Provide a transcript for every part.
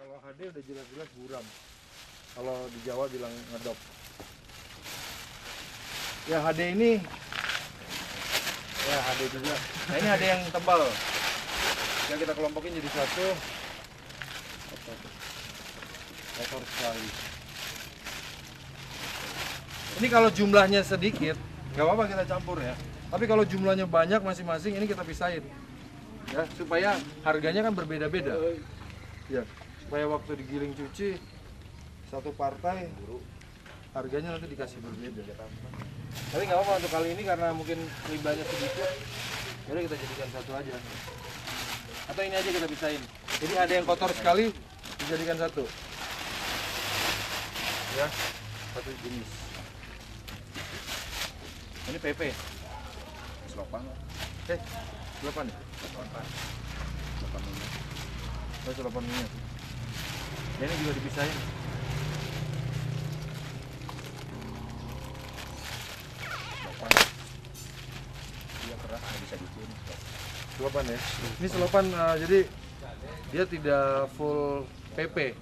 Kalau HD udah jelas-jelas buram. Kalau di Jawa bilang ngedop. Ya HD ini, ya HD juga. Nah ini HD yang tebal. Ya kita kelompokin jadi satu. Kotor sekali. Ini kalau jumlahnya sedikit, nggak apa-apa kita campur ya. Tapi kalau jumlahnya banyak masing-masing, ini kita pisahin. Ya, supaya harganya kan berbeda-beda. Ya, supaya waktu digiling cuci satu partai harganya nanti dikasih berbeda. Tapi nggak apa-apa untuk kali ini karena mungkin limbahnya sedikit, jadi kita jadikan satu aja. Atau ini aja kita pisahin. Jadi ada yang kotor sekali dijadikan satu. Ya, satu jenis. Ini PP. Selopan. Selopan ya? Selopan minyak. Oh, selopan minyak. Ya, ini juga dipisahin. Selopan. Dia keras nggak bisa dicuci. Selopan ya. Ini selopan jadi dia tidak full PP,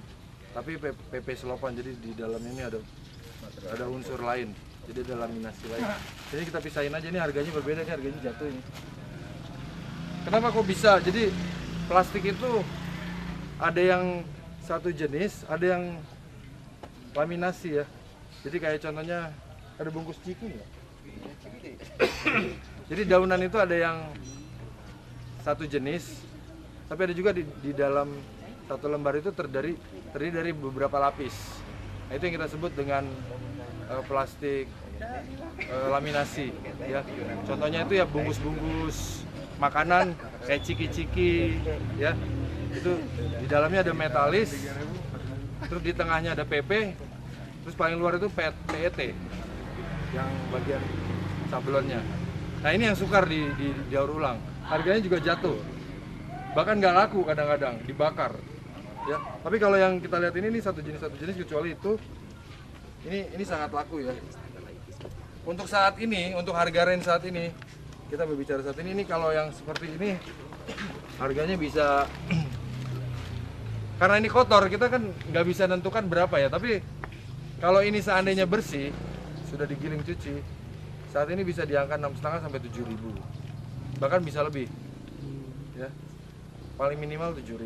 tapi PP selopan. Jadi di dalamnya ini ada unsur lain. Jadi ada laminasi lain. Jadi kita pisahin aja, ini harganya berbeda, ini harganya jatuh ini. Kenapa kok bisa? Jadi plastik itu ada yang satu jenis, ada yang laminasi ya. Jadi kayak contohnya ada bungkus ciki ya. Jadi daunan itu ada yang satu jenis, tapi ada juga di dalam satu lembar itu terdiri dari beberapa lapis. Nah, itu yang kita sebut dengan plastik laminasi ya. Contohnya itu ya bungkus-bungkus makanan kayak ciki-ciki ya. Itu di dalamnya ada metalis, terus di tengahnya ada PP, terus paling luar itu PET yang bagian sablonnya. Nah, ini yang sukar didaur ulang. Harganya juga jatuh. Bahkan nggak laku kadang-kadang, dibakar. Ya. Tapi kalau yang kita lihat ini satu jenis kecuali itu ini sangat laku ya. Untuk saat ini, untuk harga range saat ini, kita berbicara saat ini kalau yang seperti ini harganya bisa karena ini kotor, kita kan nggak bisa nentukan berapa ya. Tapi kalau ini seandainya bersih, sudah digiling cuci, saat ini bisa di angka 6,5 sampai 7.000. Bahkan bisa lebih. Ya. Paling minimal 7.000.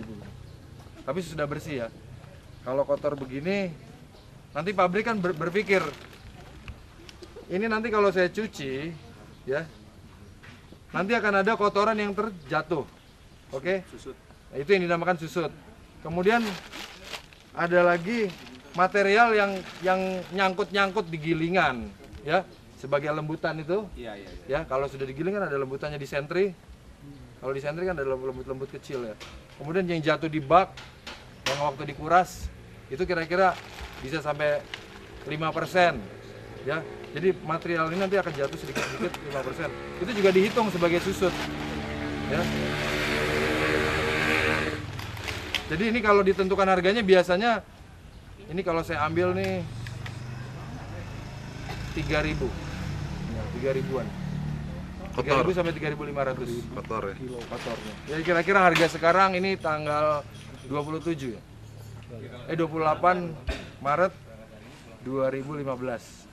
Tapi sudah bersih ya. Kalau kotor begini, nanti pabrik kan berpikir, ini nanti kalau saya cuci, ya, nanti akan ada kotoran yang terjatuh, oke? Susut. Nah, itu yang dinamakan susut. Kemudian ada lagi material yang nyangkut di gilingan, ya, sebagai lembutan itu. Iya. Ya, kalau sudah digiling kan ada lembutannya di sentri. Kalau di sentri kan ada lembut-lembut kecil ya. Kemudian yang jatuh di bak, yang waktu dikuras, itu kira-kira bisa sampai 5%. Ya. Jadi material ini nanti akan jatuh sedikit-sedikit 5%. Itu juga dihitung sebagai susut. Ya. Jadi ini kalau ditentukan harganya biasanya ini kalau saya ambil nih 3.000. Ya, 3.000-an. 3.000 sampai 3.500 Kotor ya. kilo kotornya. Jadi kira-kira harga sekarang ini tanggal 27 ya. 28 Maret 2015.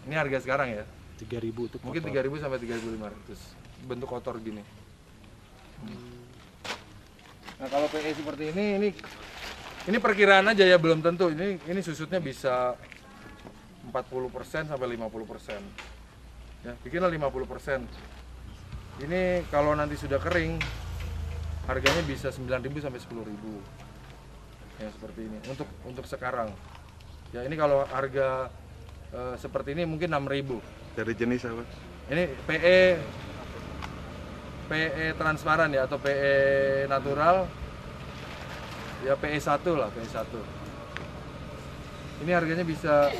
Ini harga sekarang ya. 3.000 itu kotor. Mungkin 3.000 sampai 3.500. Bentuk kotor gini. Nah, kalau PE seperti ini perkiraan aja ya, belum tentu. Ini susutnya bisa 40% sampai 50%. Ya, bikinlah 50%. Ini kalau nanti sudah kering, harganya bisa 9.000 sampai 10.000. Ya, seperti ini. Untuk sekarang. Ya, ini kalau harga seperti ini mungkin 6.000. Dari jenis apa? Ini PE transparan ya, atau PE natural. Ya PE1 lah, PE1. Ini harganya bisa,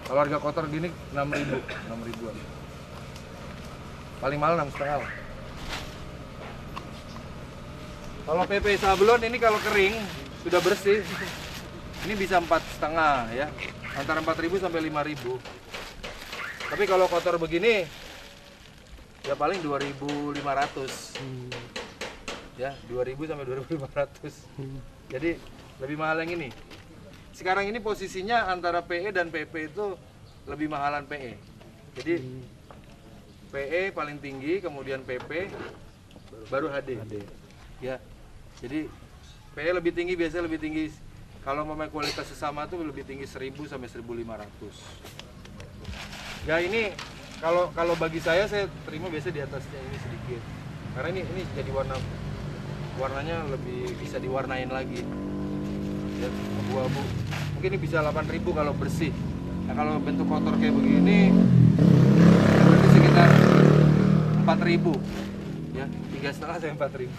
kalau harga kotor gini 6.000-an. Paling mahal 6,5 lah. Kalau PP sablon ini kalau kering sudah bersih, ini bisa 4,5 ya, antara 4.000 sampai 5.000. Tapi kalau kotor begini, ya paling 2.500. Ya, 2.000 sampai 2.500. Jadi lebih mahal yang ini. Sekarang ini posisinya antara PE dan PP itu lebih mahalan PE. Jadi PE paling tinggi, kemudian PP, baru HD. Ya, jadi PE lebih tinggi, biasanya lebih tinggi. Kalau memang kualitas sesama tuh lebih tinggi 1000 sampai 1500. Ya ini kalau bagi saya terima biasanya di atasnya ini sedikit. Karena ini jadi warnanya lebih bisa diwarnain lagi. Ya, abu-abu. Mungkin ini bisa 8.000 kalau bersih. Nah, kalau bentuk kotor kayak begini berarti sekitar 4.000. Ya, 3,5 sampai 4.000.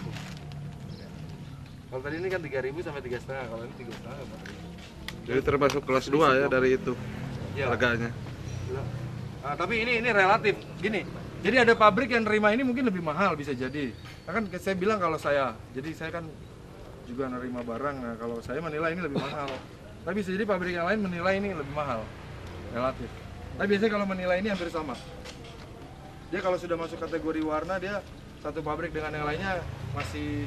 Kalau tadi ini kan 3.000 sampai 3,5. Kalau ini 3,5 sampai 4.000. Jadi termasuk kelas 2 ya dari itu Ya. harganya. Nah, tapi ini relatif gini. Jadi ada pabrik yang nerima ini mungkin lebih mahal bisa jadi. Nah, kan saya bilang kalau jadi saya kan juga nerima barang. Nah, kalau saya menilai ini lebih mahal. Tapi bisa jadi pabrik yang lain menilai ini lebih mahal. Relatif. Tapi biasanya kalau menilai ini hampir sama. Dia kalau sudah masuk kategori warna, dia satu pabrik dengan yang lainnya masih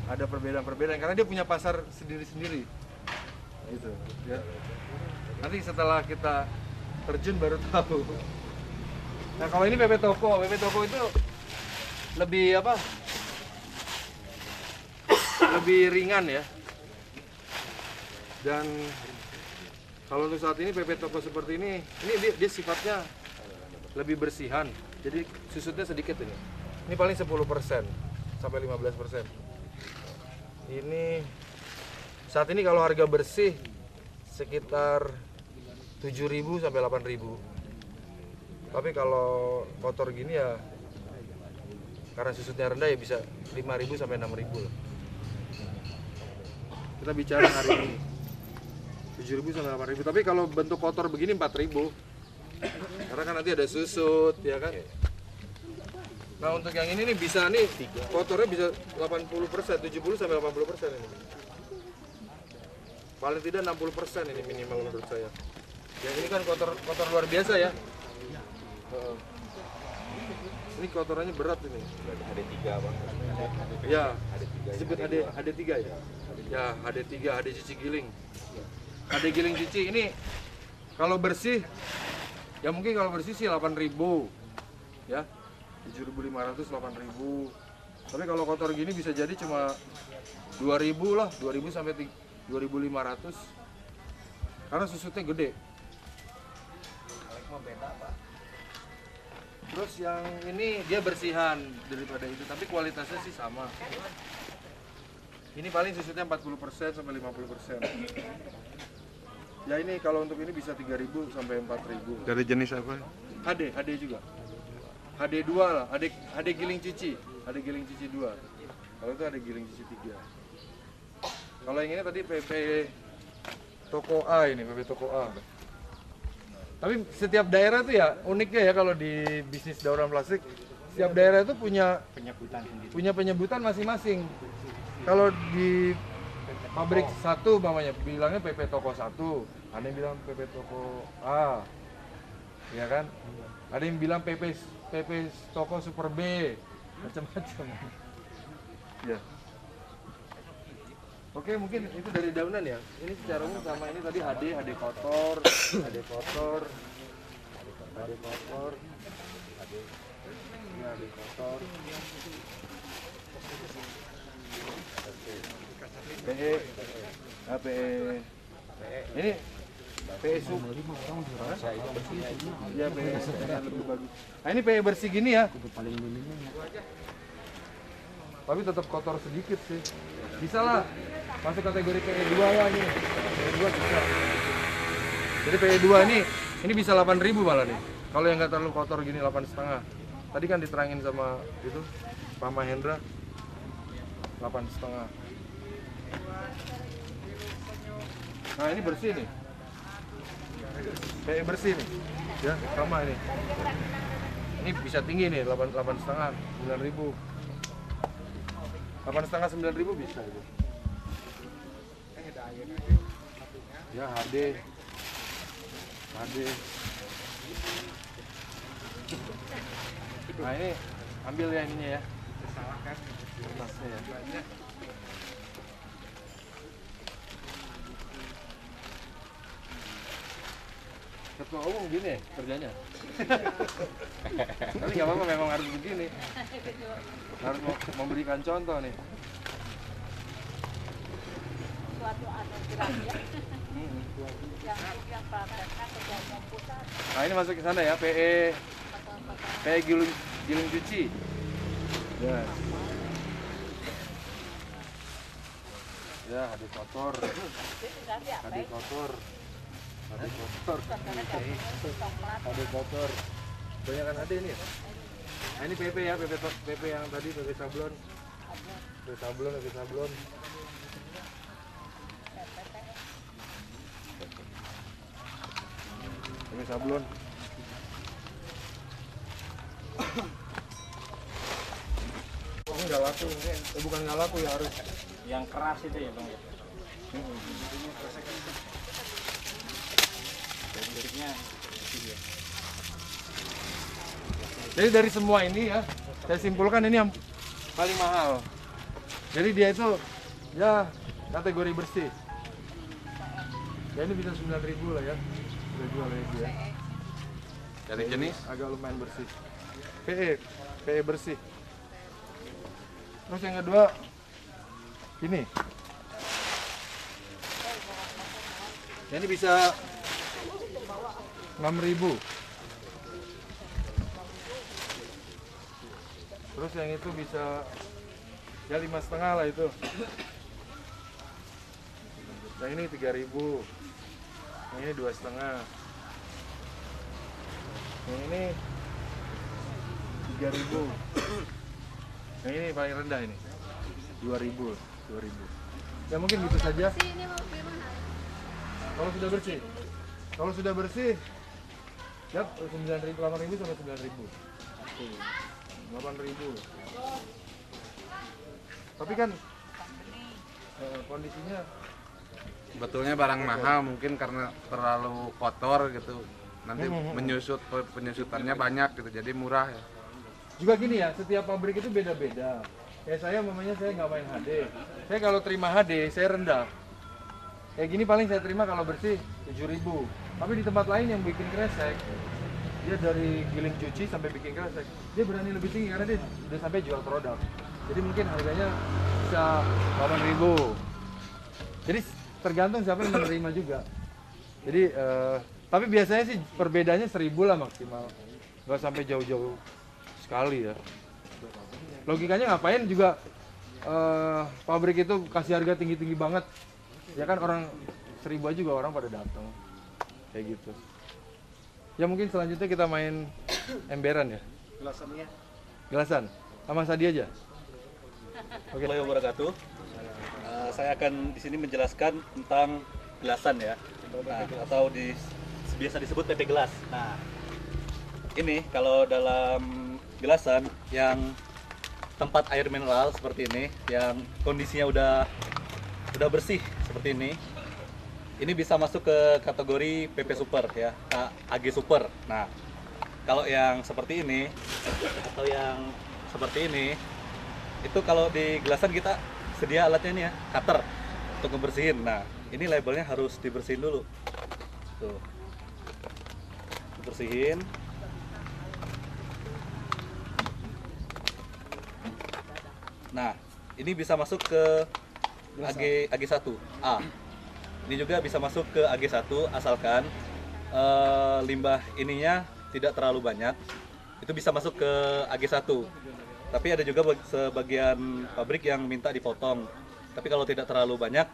ada perbedaan-perbedaan karena dia punya pasar sendiri-sendiri. Gitu, ya. Nanti setelah kita terjun baru tahu. Nah, kalau ini PP Toko itu lebih apa? Lebih ringan ya. Dan kalau untuk saat ini PP Toko seperti ini dia sifatnya lebih bersihan. Jadi susutnya sedikit ini. Ini paling 10% sampai 15%. Ini saat ini kalau harga bersih sekitar 7.000 sampai 8.000. Tapi kalau kotor gini ya karena susutnya rendah ya bisa 5.000 sampai 6.000 lah. Kita bicara hari ini 7.000 sampai 8.000. Tapi kalau bentuk kotor begini 4.000. Karena kan nanti ada susut ya kan. Nah, untuk yang ini nih bisa nih kotornya bisa 80%, 70 sampai 80% ini. Paling tidak 60% ini minimal menurut saya. Yang ini kan kotor luar biasa ya. Ini kotorannya berat ini. HD3 Bang. Ya, disebut HD3 ya. Ya, HD3, HD cuci giling. HD giling cuci ini kalau bersih ya mungkin kalau bersih sih 8.000. Ya. 7.500, 8.000. Tapi kalau kotor gini bisa jadi cuma 2.000 lah, 2.000 sampai 2.500. Karena susutnya gede. Terus yang ini dia bersihan daripada itu, tapi kualitasnya sih sama. Ini paling susutnya 40% sampai 50%. Ya ini kalau untuk ini bisa 3.000 sampai 4.000. Dari jenis apa? HD juga. HD 2 lah, HD giling cuci. HD giling cuci 2. Kalau itu HD giling cuci 3. Kalau yang ini tadi PP Toko A ini, PP Toko A. Tapi setiap daerah tuh ya uniknya ya kalau di bisnis daur ulang plastik, setiap daerah itu punya penyebutan masing-masing. Kalau di pabrik satu umpamanya bilangnya PP Toko 1, ada yang bilang PP Toko A. Ya kan? Ada yang bilang PP Toko Super B, macam-macam. Ya. Oke, mungkin itu dari daunan ya. Ini secara umum sama ini tadi HD kotor, HD kotor, ini HD kotor. PE, ini PE sub. Ya PE lebih bagus. Nah ini PE bersih gini ya. Tapi tetap kotor sedikit sih. Bisa lah. Masuk kategori PE2 lah nih. PE2 bisa. Jadi PE2 ini bisa 8.000 malah nih. Kalau yang nggak terlalu kotor gini 8,5. Tadi kan diterangin sama itu Pak Mahendra 8,5. Nah ini bersih nih. PE bersih nih. Ya sama ini. Ini bisa tinggi nih 8,5, 9.000. 8,5, 9.000 bisa itu. Ya HD. Nah ini ambil ya ininya ya. Kertasnya ya. Ketua umum gini kerjanya. Tapi nggak apa-apa, memang harus begini. Harus memberikan contoh nih. Suatu anugerah ya. Yang prakteknya ketua umum pusat. Nah ini masuk ke sana ya, PE giling cuci. Ya. Ya, hadis kotor. Hadis kotor. Hadis kotor. Hadis kotor. Banyak kan ada ini ya? Nah ini PP ya, PP yang tadi, PP sablon. PP sablon, PP sablon. PP sablon. Oh, nggak laku, bukan nggak laku ya, harus Yang keras itu ya bang ya. Bentuknya ya. Jadi dari semua ini ya, saya simpulkan ini yang paling mahal. Jadi dia itu ya kategori bersih. Ya ini bisa 9.000 lah ya. Udah jual ya dia. Dari jenis Agak lumayan bersih. PE bersih. Terus yang kedua ini. Ya, ini bisa 6.000. Terus yang itu bisa ya 5,5 lah itu. Yang ini 3.000. Yang ini 2,5. Yang ini 3.000. Yang ini paling rendah ini 2.000. Ya mungkin gitu saja. Kalau sudah bersih. Kalau sudah bersih ya 9.000, 8.000 sampai 9.000. 8.000. Tapi kan kondisinya sebetulnya barang mahal mungkin karena terlalu kotor gitu. Nanti penyusutannya banyak gitu, jadi murah ya. juga gini ya, setiap pabrik itu beda-beda. Kayak saya mamanya saya nggak main HD. Saya kalau terima HD saya rendah. Kayak gini paling saya terima kalau bersih 7.000. Tapi di tempat lain yang bikin kresek, dia dari giling cuci sampai bikin kresek, dia berani lebih tinggi karena dia udah sampai jual produk. Jadi mungkin harganya bisa 8.000. Jadi tergantung siapa yang menerima juga. Jadi tapi biasanya sih perbedaannya 1.000 lah maksimal, nggak sampai jauh-jauh sekali ya. Logikanya ngapain juga pabrik itu kasih harga tinggi-tinggi banget, ya kan orang 1.000 aja juga orang pada datang kayak gitu. Ya mungkin selanjutnya kita main emberan ya. Gelasannya. Gelasan sama Sadi aja. Oke. Assalamualaikum wabarakatuh. Saya akan di sini menjelaskan tentang gelasan ya, atau biasa disebut PP gelas. Nah, ini kalau dalam gelasan yang tempat air mineral seperti ini, yang kondisinya udah bersih seperti ini bisa masuk ke kategori PP Super ya, AG Super. Nah, kalau yang seperti ini atau yang seperti ini, itu kalau di gelasan kita sedia alatnya nih ya, cutter untuk ngebersihin. Nah, ini labelnya harus dibersihin dulu. Tuh. Bersihin. Nah, ini bisa masuk ke AG1A. Ini juga bisa masuk ke AG1 asalkan limbah ininya tidak terlalu banyak. Itu bisa masuk ke AG1. Tapi ada juga sebagian pabrik yang minta dipotong. Tapi kalau tidak terlalu banyak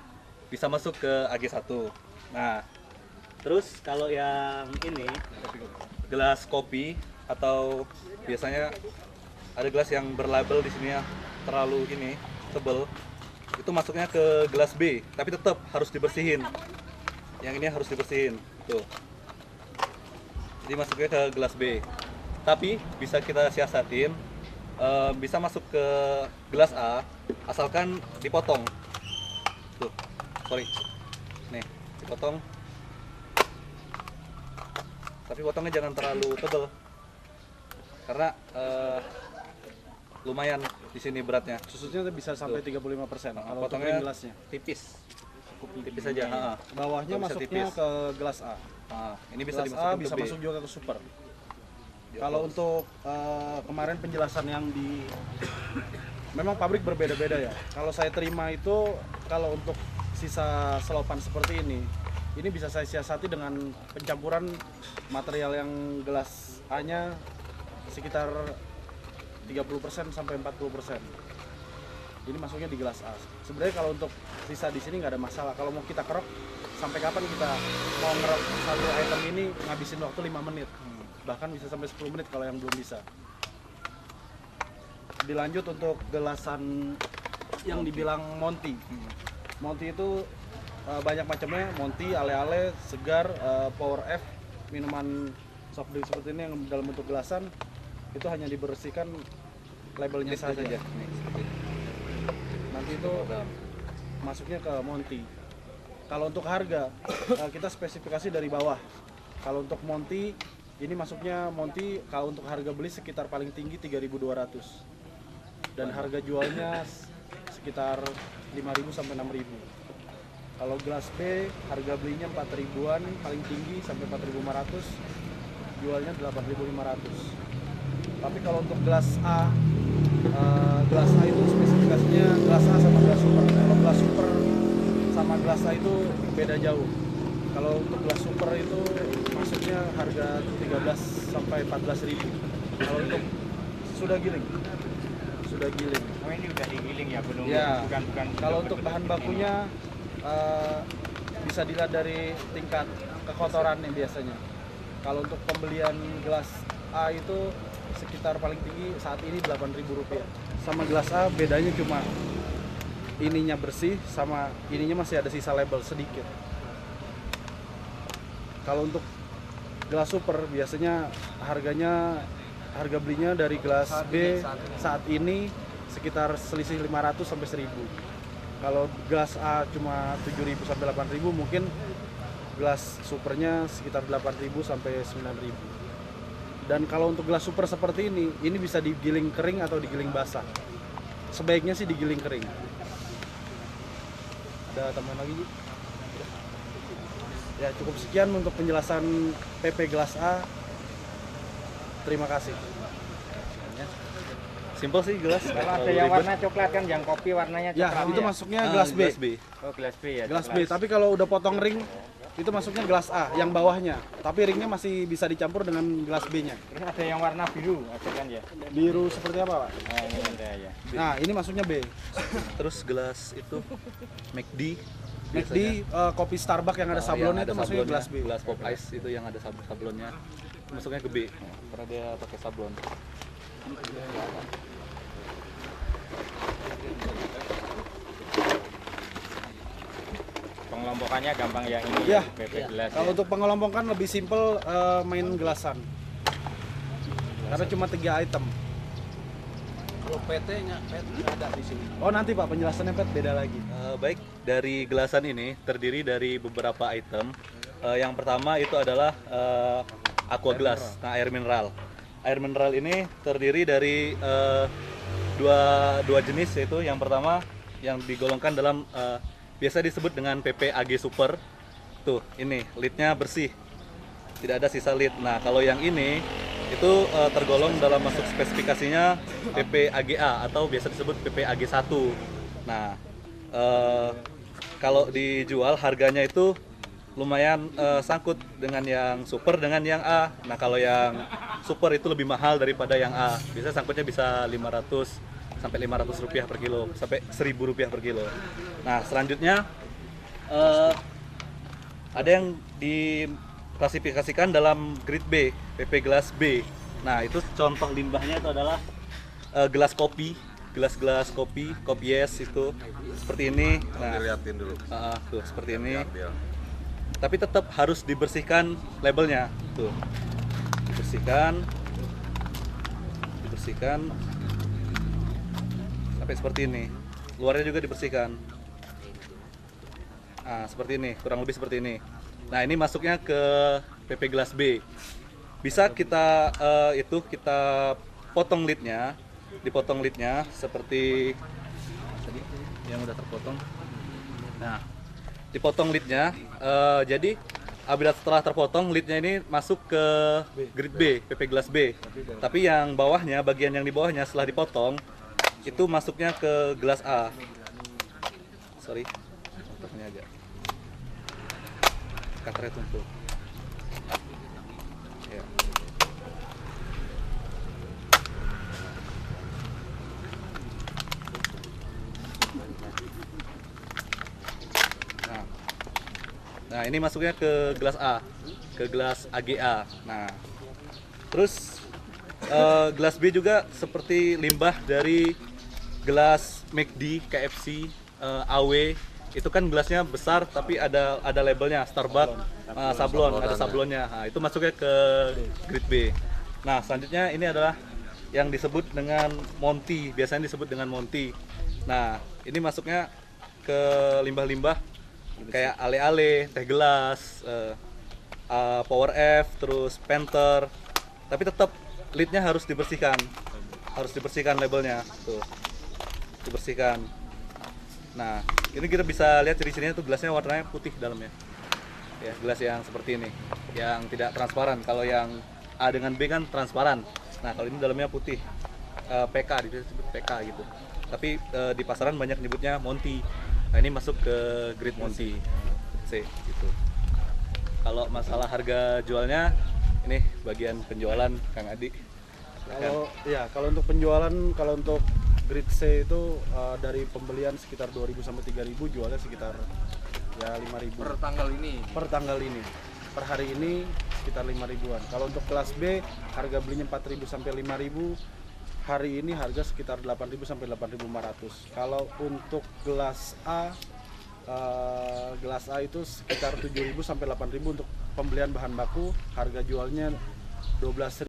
bisa masuk ke AG1. Nah, terus kalau yang ini gelas kopi atau biasanya ada gelas yang berlabel di sini ya terlalu ini tebel, itu masuknya ke gelas B, tapi tetap harus dibersihin. Yang ini harus dibersihin tuh. Jadi masuknya ke gelas B, tapi bisa kita siasatin, bisa masuk ke gelas A asalkan dipotong tuh, sorry nih dipotong, tapi potongnya jangan terlalu tebal karena lumayan di sini beratnya. Susunya bisa sampai 35%. Kalau Potongnya gelasnya tipis cukup tipis saja. Ha. Bawahnya Bisa masuknya tipis. ke gelas A. Ini bisa Gelas A dimasukin bisa ke B. masuk juga ke super. Kalau untuk kemarin penjelasan yang di memang pabrik berbeda-beda ya. Kalau saya terima itu kalau untuk sisa selopan seperti ini bisa saya siasati dengan pencampuran material yang gelas A-nya sekitar 30% sampai 40%. Ini masuknya di gelas A. Sebenarnya kalau untuk sisa di sini nggak ada masalah. Kalau mau kita kerok, sampai kapan kita mau ngerok satu item ini ngabisin waktu 5 menit. Bahkan bisa sampai 10 menit kalau yang belum bisa. Dilanjut untuk gelasan yang dibilang Monty. Monty itu banyak macamnya, Monty, ale-ale, segar, Power F, minuman soft drink seperti ini yang dalam bentuk gelasan itu hanya dibersihkan labelnya Tipis saja. Nih, seperti ini. Nanti itu masuknya ke Monty. Kalau untuk harga kita spesifikasi dari bawah. Kalau untuk Monty ini masuknya Monty kalau untuk harga beli sekitar paling tinggi 3.200 dan harga jualnya sekitar 5.000 sampai 6.000. Kalau gelas B harga belinya 4.000-an paling tinggi sampai 4.500, jualnya 8.500. Tapi kalau untuk gelas A itu spesifikasinya gelas A sama gelas super. Kalau gelas super sama gelas A itu beda jauh. Kalau untuk gelas super itu masuknya harga 13 sampai 14.000. Kalau untuk sudah giling. Oh ini udah digiling ya, belum? Ya. Bukan. Kalau untuk bahan bakunya bisa dilihat dari tingkat kekotorannya biasanya. Kalau untuk pembelian gelas A itu sekitar paling tinggi saat ini Rp8.000. Sama gelas A bedanya cuma ininya bersih sama ininya masih ada sisa label sedikit. Kalau untuk gelas super biasanya harga belinya dari gelas B saat ini sekitar selisih 500 sampai 1.000. Kalau gelas A cuma 7.000 sampai 8.000, mungkin gelas supernya sekitar 8.000 sampai 9.000. Dan kalau untuk gelas super seperti ini bisa digiling kering atau digiling basah. Sebaiknya sih digiling kering. Ada tambahan lagi, Ji? Ya, cukup sekian untuk penjelasan PP gelas A. Terima kasih. Simple sih gelas. Kalau ada yang warna coklat kan, yang kopi warnanya Ya, coklat. itu masuknya gelas B. Oh, gelas B ya. Gelas coklat. B, tapi kalau udah potong ring itu masuknya gelas A yang bawahnya. Tapi ringnya masih bisa dicampur dengan gelas B-nya. Terus ada yang warna biru, ada kan ya? Biru seperti apa, Pak? Nah, ini ada ya. Nah, ini masuknya B. Terus gelas itu McD. McD kopi Starbucks yang ada sablonnya itu masuknya gelas B. Gelas pop ice itu yang ada sablonnya. Itu masuknya ke B. Karena dia pakai sablon. Pengelompokannya gampang yang ini Ya. PP gelas. Kalau untuk pengelompokan lebih simpel main gelasan. Karena cuma 3 item. Kalau PT-nya ada di sini. Oh, nanti Pak penjelasannya Pet beda lagi. Baik, dari gelasan ini terdiri dari beberapa item. Yang pertama itu adalah aqua glass, nah air mineral. Air mineral ini terdiri dari dua jenis, yaitu yang pertama yang digolongkan dalam biasa disebut dengan PP AG Super. Tuh, ini lidnya bersih, tidak ada sisa lid. Nah, kalau yang ini itu tergolong dalam masuk spesifikasinya PP AGA atau biasa disebut PP AG 1. Nah, kalau dijual harganya itu lumayan sangkut dengan yang super dengan yang A. Nah, kalau yang super itu lebih mahal daripada yang A. Biasanya sangkutnya bisa 500 sampai 500 rupiah per kilo, sampai 1.000 rupiah per kilo. Nah, selanjutnya ada yang diklasifikasikan dalam grade B, PP gelas B. Nah, itu contoh limbahnya itu adalah gelas kopi, gelas-gelas kopi, kopi es itu seperti ini. Nah, Dilihatin dulu. tuh seperti ini. Diambil. Tapi tetap harus dibersihkan labelnya. Tuh, dibersihkan sampai seperti ini. Luarnya juga dibersihkan. Nah, seperti ini, kurang lebih seperti ini. Nah, ini masuknya ke PP gelas B. Bisa kita kita potong lidnya, dipotong lidnya seperti tadi yang udah terpotong. Nah, dipotong leadnya. Jadi apabila setelah terpotong leadnya ini masuk ke grade B, PP gelas B. Tapi yang bawahnya, bagian yang di bawahnya setelah dipotong itu masuknya ke gelas A. Sorry, contohnya agak katernya tumpul. Ya. Nah, ini masuknya ke gelas A, ke gelas AGA. Nah, terus gelas B juga seperti limbah dari gelas McD, KFC, AW. Itu kan gelasnya besar tapi ada labelnya Starbucks, sablon, ada sablonnya. Nah, itu masuknya ke grade B. Nah, selanjutnya ini adalah yang disebut dengan Monty, biasanya disebut dengan Monty. Nah, ini masuknya ke limbah-limbah kayak ale-ale, teh gelas, Power F, terus Panther. Tapi tetap lidnya harus dibersihkan labelnya, tuh, dibersihkan. Nah, ini kita bisa lihat ciri-cirinya tuh gelasnya warnanya putih dalamnya. Ya, gelas yang seperti ini, yang tidak transparan. Kalau yang A dengan B kan transparan. Nah, kalau ini dalamnya putih, PK, disebut PK gitu. Tapi di pasaran banyak nyebutnya Monty. Nah, ini masuk ke grade Monty C gitu. Kalau masalah harga jualnya, ini bagian penjualan Kang Adi. Kalau untuk penjualan, kalau untuk grade C itu dari pembelian sekitar 2.000 sampai 3.000, jualnya sekitar ya 5.000 Per tanggal ini. per tanggal ini. Per hari ini sekitar 5.000-an. Kalau untuk kelas B harga belinya 4.000 sampai 5.000. Hari ini harga sekitar 8.000 sampai 8.500. Kalau untuk gelas A itu sekitar 7.000 sampai 8.000 untuk pembelian bahan baku. Harga jualnya 12.000